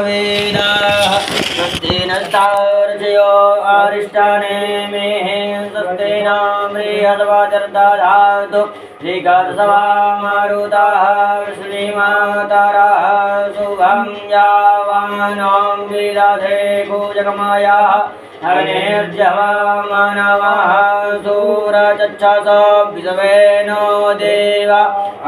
वेदाः स्वस्तिनस्तार्जयो आरिष्टाने मेः स्वस्तिनाम्रियद्वादर्दधातु श्रीगतसवामारुताः श्रीमाताराः शुभं यावानां विदधे पूजकमायाः अग्नेर्जवामानवाः सूरचक्षस विषवे नो देव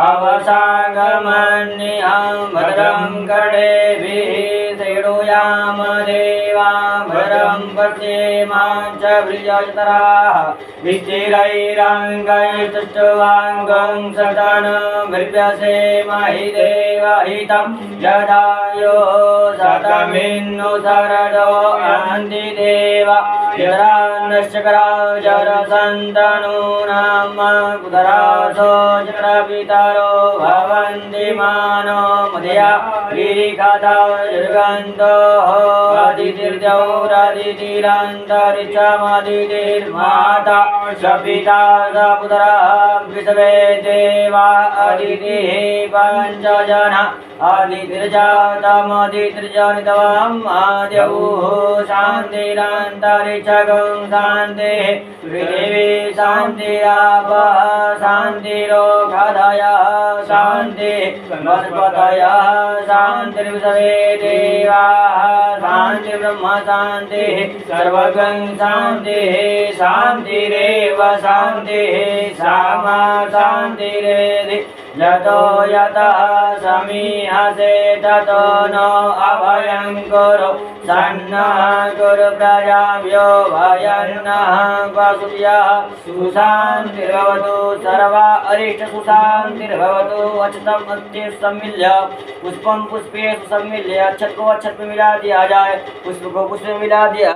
अवसागमन्यहं भद्रं कर्णेभिः शृणुयाम देवा भद्रं पश्येमाञ्च प्रियतराः विचिरैरङ्गैस्तुष्टवाङ्गं सतनमृभ्यसेमहि देवहितं यदायो शतमिन्नु शरदो यान्ति देवा यदान्नश्चक्रा जरसन्तनूनां कुतरासो चक्रपितरो भवन्ति मानो मदया गिरिकथा जर्गन्तो आदितिर्जौरादितिरन्तरिक्षमदितिर्माता सपिता सपुत्रः विश्वे देवा अदितिः पञ्चजना आदितिर्जातमदितिर्जनितवाम् आद्यौः शान्तिरन्तरिक्षगं शान्तिः पृथिवी शान्तिरापः शान्तिरोषधयः शान्तिः वनस्पतयः शान्तिर्विश्वे देवाः शान्तिर्ब्रह्म शान्तिः सर्वगं शान्तिः शान्तिरेव शान्तिः सामा शान्तिरेधि यतो यतः समीहसे ततो नो अभयं कुरु सन्नः कुरु प्रजाभ्यो भयन्नः वसुभ्यः सुशान्तिर्भवतु सर्वा अरिष्ट सुशान्तिर्भवतु अक्षतं अक्षे सम्मिल्य पुष्पं पुष्पे सम्मिल्य अक्षत को अक्षत में मिला दिया जाए पुष्प को पुष्प में मिला दिया